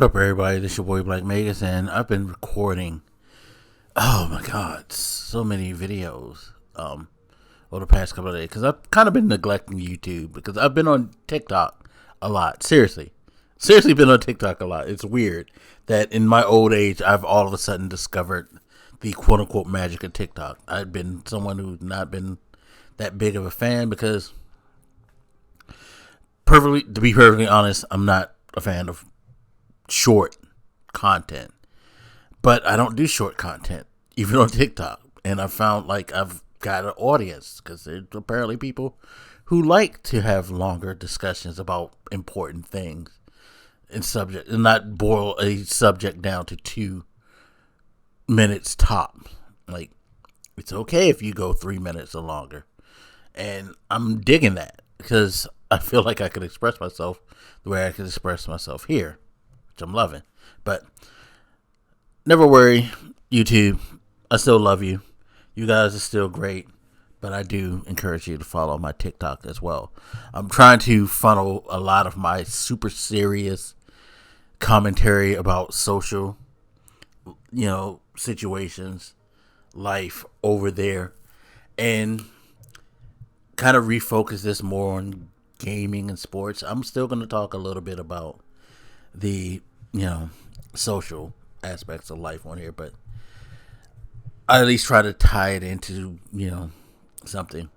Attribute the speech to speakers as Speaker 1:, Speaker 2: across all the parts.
Speaker 1: What up, everybody? This is your boy Magus, and I've been recording. Oh my God, so many videos over the past couple of days because I've kind of been neglecting YouTube because I've been on TikTok a lot. Seriously been on TikTok a lot. It's weird that in my old age I've all of a sudden discovered the quote unquote magic of TikTok. I've been someone who's not been that big of a fan because, to be perfectly honest, I'm not a fan of short content, but I don't do short content even on TikTok, and I found like I've got an audience because there's apparently people who like to have longer discussions about important things and not boil a subject down to 2 minutes top. Like, it's okay if you go 3 minutes or longer, and I'm digging that because I feel like I could express myself the way I could express myself here, which I'm loving. But never worry, YouTube. I still love you. You guys are still great. But I do encourage you to follow my TikTok as well. I'm trying to funnel a lot of my super serious commentary about social, situations, life over there, and kind of refocus this more on gaming and sports. I'm still going to talk a little bit about the social aspects of life on here, but I at least try to tie it into something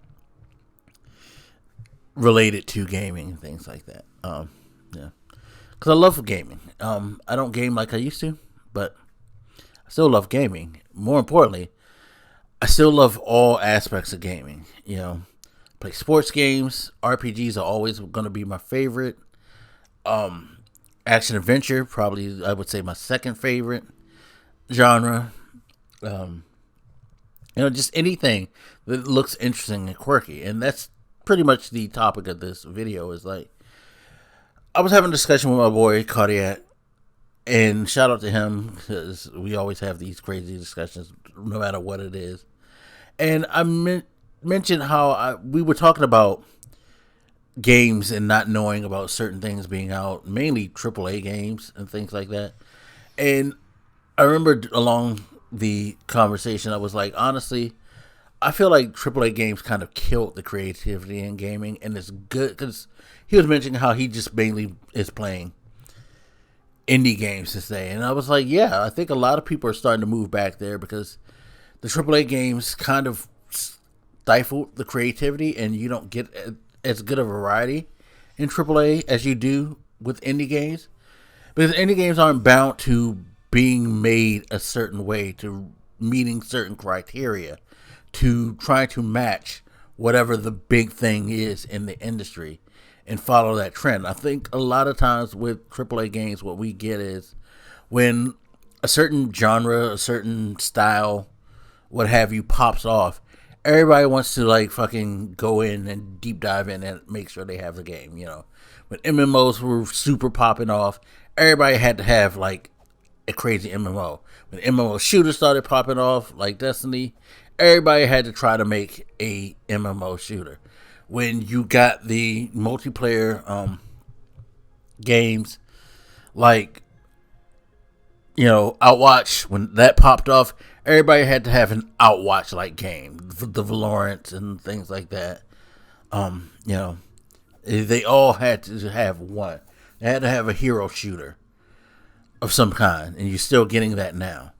Speaker 1: related to gaming and things like that. Because I love gaming. I don't game like I used to, but I still love gaming. More importantly, I still love all aspects of gaming. Play sports games. RPGs are always going to be my favorite. Action adventure, probably I would say my second favorite genre. Just anything that looks interesting and quirky. And that's pretty much the topic of this video. Is like, I was having a discussion with my boy Cardiac, and shout out to him because we always have these crazy discussions no matter what it is. And I mentioned how we were talking about games and not knowing about certain things being out, mainly AAA games and things like that. And I remember along the conversation, I was like, honestly, I feel like AAA games kind of killed the creativity in gaming, and it's good because he was mentioning how he just mainly is playing indie games to say, and I was like, yeah, I think a lot of people are starting to move back there because the AAA games kind of stifle the creativity, and you don't get as good a variety in AAA as you do with indie games, because indie games aren't bound to being made a certain way, to meeting certain criteria, to try to match whatever the big thing is in the industry and follow that trend. I think a lot of times with AAA games, what we get is when a certain genre, a certain style, what have you, pops off, everybody wants to like fucking go in and deep dive in and make sure they have the game. When MMOs were super popping off, everybody had to have like a crazy MMO. When MMO shooters started popping off, like Destiny, everybody had to try to make a MMO shooter. When you got the multiplayer games like Outwatch, when that popped off, everybody had to have an Outwatch like game, the Valorant and things like that. They all had to have one. They had to have a hero shooter of some kind, and you're still getting that now.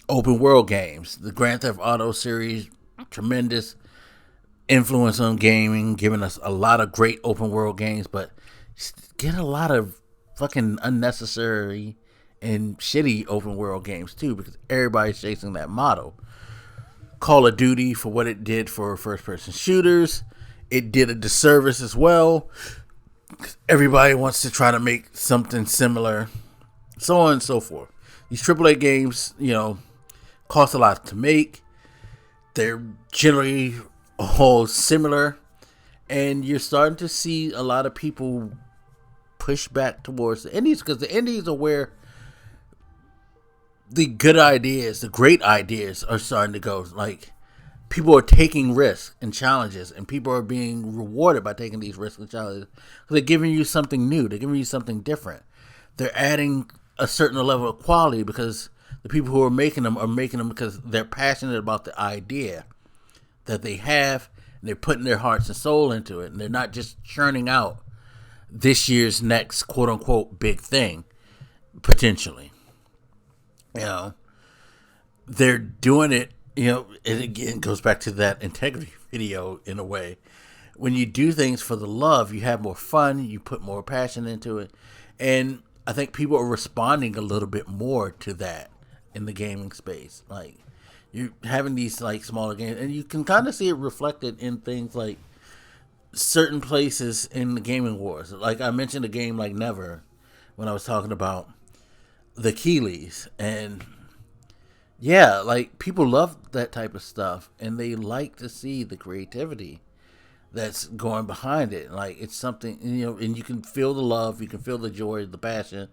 Speaker 1: Open world games, the Grand Theft Auto series, tremendous influence on gaming, giving us a lot of great open world games, but get a lot of fucking unnecessary and shitty open world games too, because everybody's chasing that model. Call of Duty, for what it did for first person shooters, it did a disservice as well. Everybody wants to try to make something similar, so on and so forth. These AAA games, cost a lot to make. They're generally all similar, and you're starting to see a lot of people push back towards the indies because the indies are where the good ideas, the great ideas are starting to go. Like, people are taking risks and challenges, and people are being rewarded by taking these risks and challenges. They're giving you something new. They're giving you something different. they're adding a certain level of quality because the people who are making them because they're passionate about the idea that they have, and they're putting their hearts and soul into it, and they're not just churning out this year's next quote unquote big thing potentially. They're doing it. It again goes back to that integrity video in a way. When you do things for the love, you have more fun, you put more passion into it, and I think people are responding a little bit more to that in the gaming space. Like, you're having these like smaller games, and you can kind of see it reflected in things like certain places in the gaming wars. Like I mentioned a game like Never when I was talking about the Keeleys, and yeah, like people love that type of stuff, and they like to see the creativity that's going behind it. Like, it's something, and you can feel the love, you can feel the joy, the passion,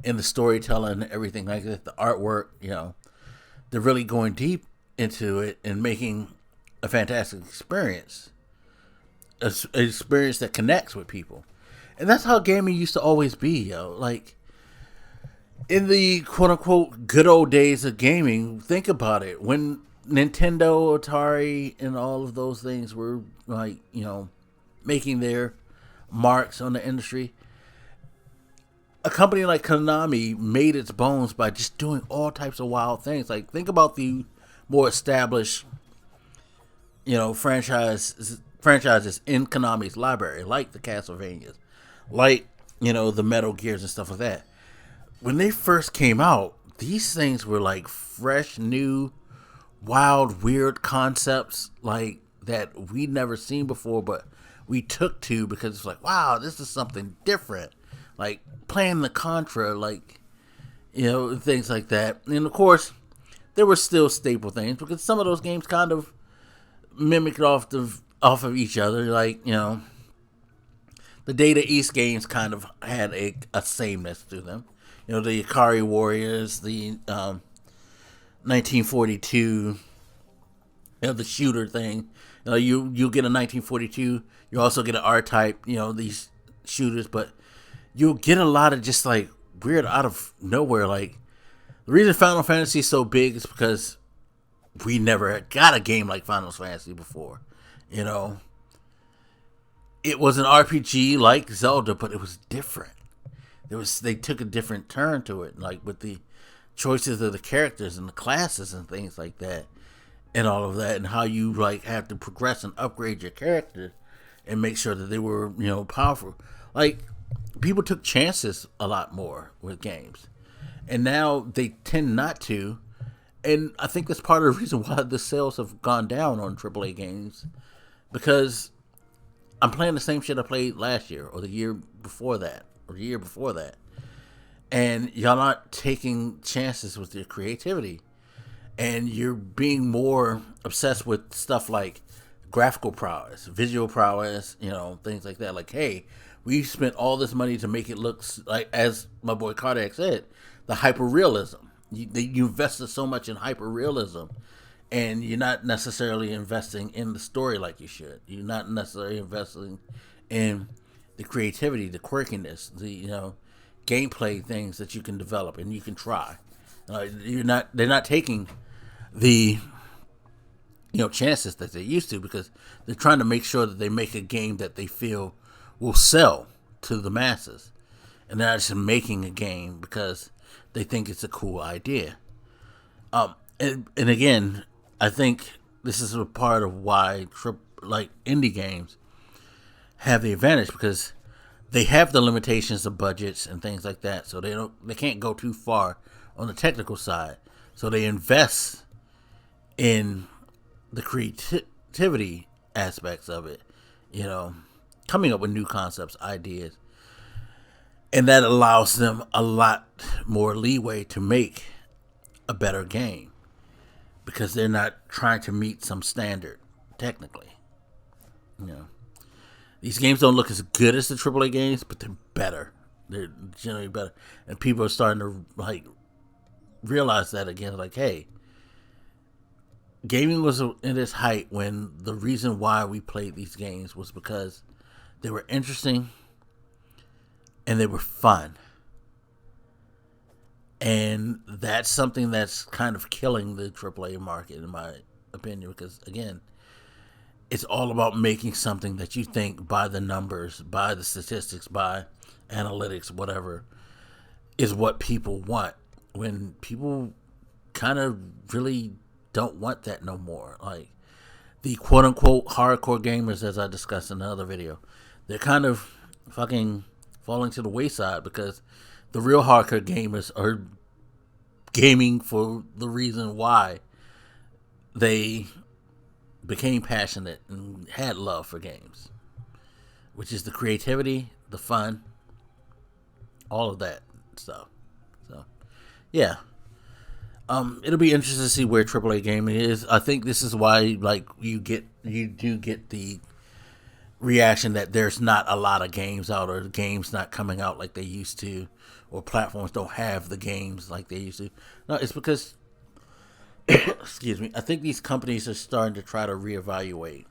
Speaker 1: and the storytelling, and everything like that. The artwork, they're really going deep into it and making a fantastic experience, an experience that connects with people. And that's how gaming used to always be, Like, in the quote-unquote good old days of gaming, think about it. When Nintendo, Atari, and all of those things were like, making their marks on the industry, a company like Konami made its bones by just doing all types of wild things. Like, think about the more established, franchises in Konami's library, like the Castlevanias, like, the Metal Gears and stuff like that. When they first came out, these things were like fresh, new, wild, weird concepts like that we'd never seen before, but we took to because it's like, wow, this is something different. Like playing the Contra, like, things like that. And of course, there were still staple things because some of those games kind of mimicked off of each other. Like, the Data East games kind of had a sameness to them. The Ikari Warriors, the 1942, the shooter thing. You get a 1942. You also get an R-Type. These shooters, but you'll get a lot of just like weird out of nowhere. Like, the reason Final Fantasy is so big is because we never got a game like Final Fantasy before. It was an RPG like Zelda, but it was different. They took a different turn to it, like with the choices of the characters and the classes and things like that, and all of that, and how you like have to progress and upgrade your character and make sure that they were powerful. Like, people took chances a lot more with games, and now they tend not to. And I think that's part of the reason why the sales have gone down on AAA games, because I'm playing the same shit I played last year or the year before that. And y'all not taking chances with your creativity, and you're being more obsessed with stuff like graphical prowess, visual prowess, things like that. Like, hey, we spent all this money to make it look like, as my boy Cardiac said, the hyper realism. You invested so much in hyper realism, and you're not necessarily investing in the story like you should. You're not necessarily investing in the creativity, the quirkiness, the gameplay things that you can develop and you can try. They're not taking the chances that they used to, because they're trying to make sure that they make a game that they feel will sell to the masses, and they're not just making a game because they think it's a cool idea. And again, I think this is a part of why indie games have the advantage, because they have the limitations of budgets and things like that, so they can't go too far on the technical side. So they invest in the creativity aspects of it, coming up with new concepts, ideas, and that allows them a lot more leeway to make a better game, because they're not trying to meet some standard technically. These games don't look as good as the AAA games, but they're better. They're generally better, and people are starting to realize that again. Like, hey, gaming was in its height when the reason why we played these games was because they were interesting and they were fun. And that's something that's kind of killing the AAA market, in my opinion, because, again, it's all about making something that you think by the numbers, by the statistics, by analytics, whatever, is what people want. When people kind of really don't want that no more. Like, the quote unquote hardcore gamers, as I discussed in another video, they're kind of fucking falling to the wayside because the real hardcore gamers are gaming for the reason why they became passionate and had love for games, which is the creativity, the fun, all of that stuff. So, yeah. It'll be interesting to see where AAA gaming is. I think this is why, like, you do get the reaction that there's not a lot of games out, or games not coming out like they used to, or platforms don't have the games like they used to. No, it's because, excuse me, I think these companies are starting to try to reevaluate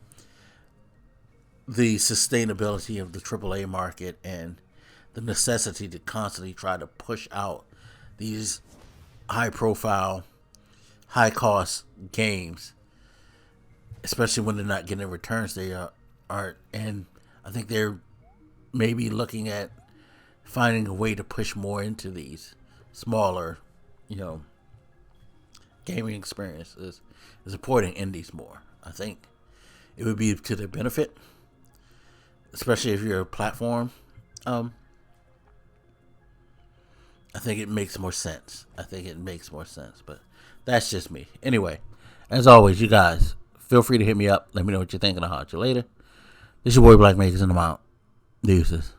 Speaker 1: the sustainability of the AAA market and the necessity to constantly try to push out these high profile, high cost games, especially when they're not getting the returns they are. And I think they're maybe looking at finding a way to push more into these smaller, gaming experiences, supporting indies more. I think it would be to their benefit, especially if you're a platform. I think it makes more sense. But that's just me. Anyway, as always, you guys, feel free to hit me up. Let me know what you're thinking. I'll holler at you later. This is your boy Blak, Magus, and I'm out. Deuces.